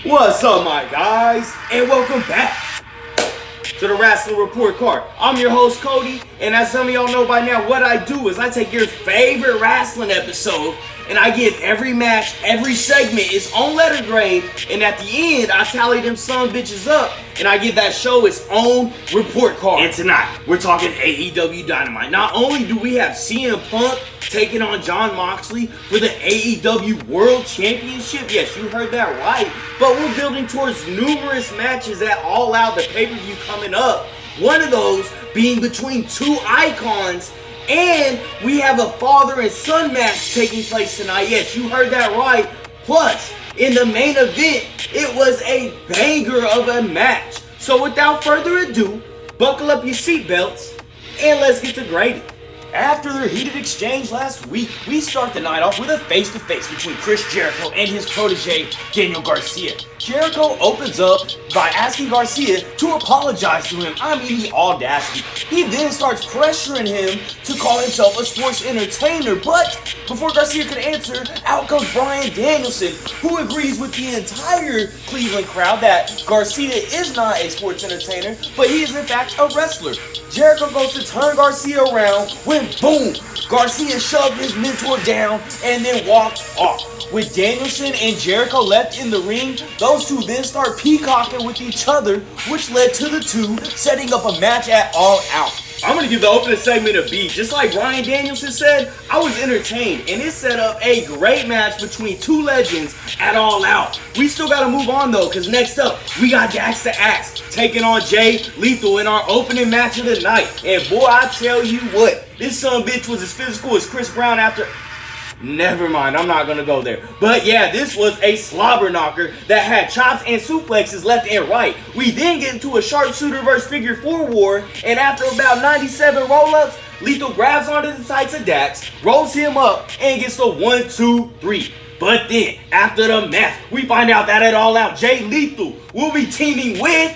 What's up, my guys, and welcome back to the Wrestling Report Card. I'm your host, Cody, and as some of y'all know by now, what I do is I take your favorite wrestling episode and I give every match, every segment its own letter grade, and at the end, I tally them son bitches up and I give that show its own report card. And tonight, we're talking AEW Dynamite. Not only do we have CM Punk taking on Jon Moxley for the AEW World Championship, yes, you heard that right, but we're building towards numerous matches at All Out, the pay-per-view coming up. One of those being between two icons, and we have a father and son match taking place tonight. Yes, you heard that right. Plus, in the main event, it was a banger of a match. So without further ado, buckle up your seatbelts and let's get to grading. After their heated exchange last week, we start the night off with a face-to-face between Chris Jericho and his protege, Daniel Garcia. Jericho opens up by asking Garcia to apologize to him. I mean, the audacity. He then starts pressuring him to call himself a sports entertainer, but before Garcia could answer, out comes Bryan Danielson, who agrees with the entire Cleveland crowd that Garcia is not a sports entertainer, but he is in fact a wrestler. Jericho goes to turn Garcia around when, boom, Garcia shoved his mentor down and then walked off. With Danielson and Jericho left in the ring, those two then start peacocking with each other, which led to the two setting up a match at All Out. I'm going to give the opening segment a B. Just like Bryan Danielson said, I was entertained, and it set up a great match between two legends at All Out. We still got to move on, though, because next up, we got Dax the Ax taking on Jay Lethal in our opening match of the night. And boy, I tell you what, this son bitch was as physical as Chris Brown after... Never mind, I'm not going to go there. But yeah, this was a slobber knocker that had chops and suplexes left and right. We then get into a sharpshooter versus figure four war, and after about 97 roll-ups, Lethal grabs onto the tights of Dax, rolls him up, and gets the 1, 2, 3. But then, after the match, we find out that at All Out, Jay Lethal will be teaming with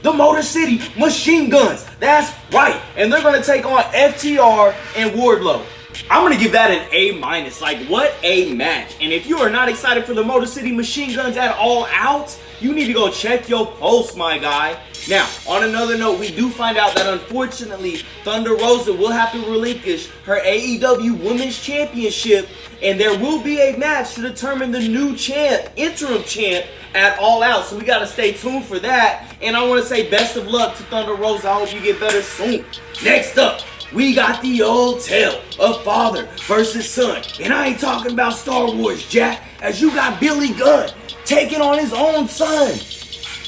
the Motor City Machine Guns. That's right, and they're going to take on FTR and Wardlow. I'm going to give that an A-. Like, what a match. And if you are not excited for the Motor City Machine Guns at All Out, you need to go check your pulse, my guy. Now, on another note, we do find out that unfortunately, Thunder Rosa will have to relinquish her AEW Women's Championship, and there will be a match to determine the new champ, interim champ, at All Out. So we got to stay tuned for that. And I want to say best of luck to Thunder Rosa. I hope you get better soon. Next up, we got the old tale of father versus son. And I ain't talking about Star Wars, Jack, as you got Billy Gunn taking on his own son,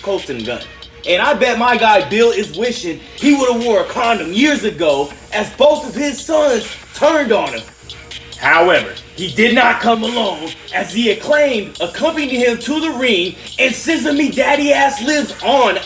Colten Gunn. And I bet my guy Bill is wishing he would have wore a condom years ago, as both of his sons turned on him. However, he did not come alone, as the Acclaimed accompanied him to the ring, and Sesame Daddy Ass lives on.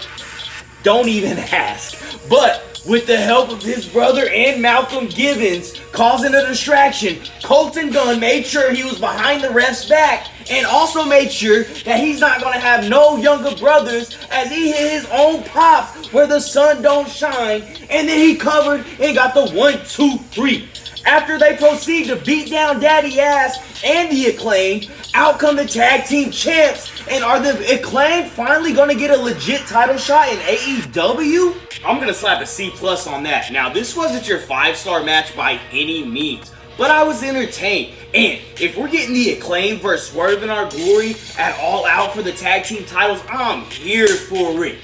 Don't even ask. But with the help of his brother and Malcolm Givens causing a distraction, Colten Gunn made sure he was behind the ref's back and also made sure that he's not going to have no younger brothers, as he hit his own pops where the sun don't shine, and then he covered and got the 1, 2, 3. After they proceed to beat down Daddy Ass and the Acclaimed, out come the tag team champs. And are the Acclaimed finally going to get a legit title shot in AEW? I'm going to slap a C+ on that. Now, this wasn't your 5-star match by any means, but I was entertained. And if we're getting the Acclaimed versus Swerve in Our Glory at All Out for the tag team titles, I'm here for it.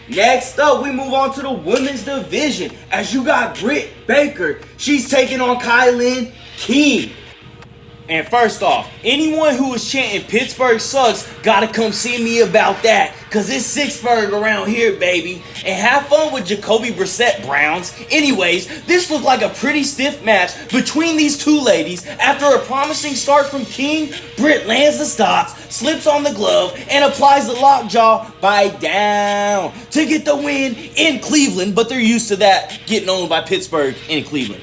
Next up, we move on to the women's division, as you got Britt Baker. She's taking on Kylinn King. And first off, anyone who was chanting Pittsburgh sucks gotta come see me about that, cause it's Sixburg around here, baby. And have fun with Jacoby Brissett Browns. Anyways, this looked like a pretty stiff match between these two ladies. After a promising start from King, Britt lands the stops, slips on the glove, and applies the lockjaw by down to get the win in Cleveland, but they're used to that getting owned by Pittsburgh in Cleveland.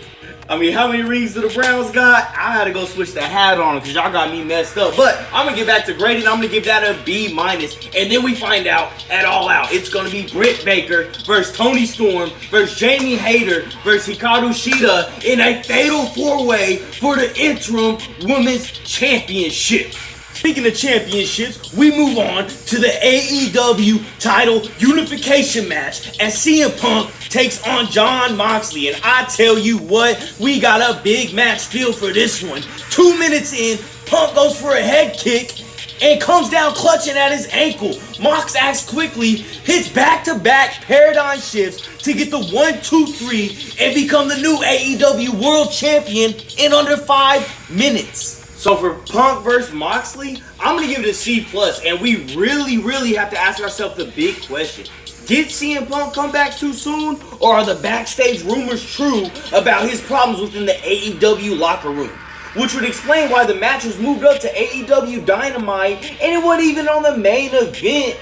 I mean, how many rings do the Browns got? I had to go switch the hat on because y'all got me messed up. But I'm going to get back to grading. I'm going to give that a B-. And then we find out at All Out, it's going to be Britt Baker versus Toni Storm versus Jamie Hayter versus Hikaru Shida in a fatal 4-way for the interim Women's Championship. Speaking of championships, we move on to the AEW title unification match as CM Punk takes on Jon Moxley. And I tell you what, we got a big match feel for this one. 2 minutes in, Punk goes for a head kick and comes down clutching at his ankle. Mox acts quickly, hits back-to-back paradigm shifts to get the 1, 2, 3 and become the new AEW World Champion in under 5 minutes. So for Punk versus Moxley, I'm going to give it a C+, and we really have to ask ourselves the big question. Did CM Punk come back too soon, or are the backstage rumors true about his problems within the AEW locker room? Which would explain why the match was moved up to AEW Dynamite, and it wasn't even on the main event.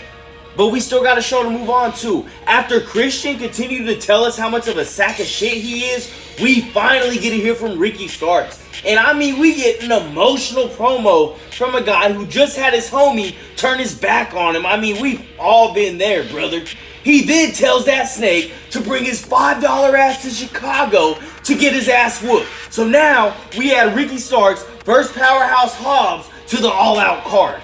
But we still got a show to move on to. After Christian continued to tell us how much of a sack of shit he is, we finally get to hear from Ricky Starks. And I mean, we get an emotional promo from a guy who just had his homie turn his back on him. I mean, we've all been there, brother. He then tells that snake to bring his $5 ass to Chicago to get his ass whooped. So now, we add Ricky Starks versus Powerhouse Hobbs to the all-out card.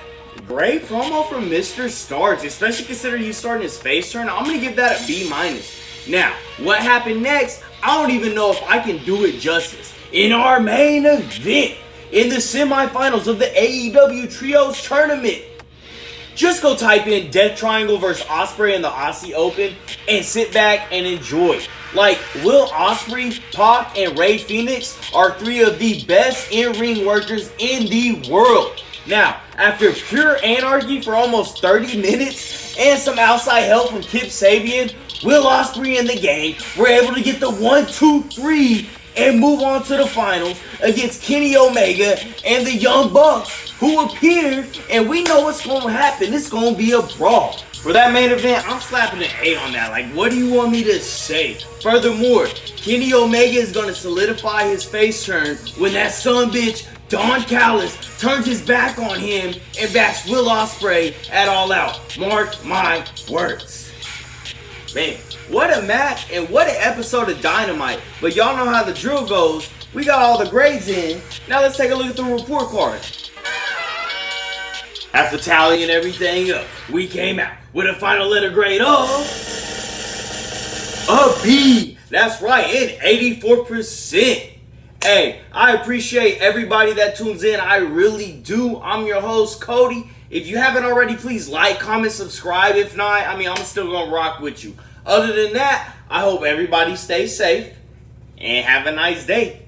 Great promo from Mr. Starks, especially considering he's starting his face turn. I'm going to give that a B-. Now, what happened next, I don't even know if I can do it justice. In our main event, in the semifinals of the AEW Trios Tournament, just go type in Death Triangle versus Ospreay in the Aussie Open and sit back and enjoy. Like, Will Ospreay, Pac, and Rey Fenix are 3 of the best in-ring workers in the world. Now, after pure anarchy for almost 30 minutes and some outside help from Kip Sabian, Will Ospreay and the gang were able to get the 1, 2, 3 and move on to the finals against Kenny Omega and the Young Bucks, who appeared, and we know what's going to happen. It's going to be a brawl. For that main event, I'm slapping an 8 on that. Like, what do you want me to say? Furthermore, Kenny Omega is going to solidify his face turn when that son-bitch, Don Callis, turns his back on him and backs Will Ospreay at All Out. Mark my words. Man, what a match and what an episode of Dynamite. But y'all know how the drill goes. We got all the grades in. Now let's take a look at the report card. After tallying everything up, we came out with a final letter grade of a B. That's right, and 84%. Hey, I appreciate everybody that tunes in. I really do. I'm your host, Cody. If you haven't already, please like, comment, subscribe. If not, I mean, I'm still going to rock with you. Other than that, I hope everybody stays safe and have a nice day.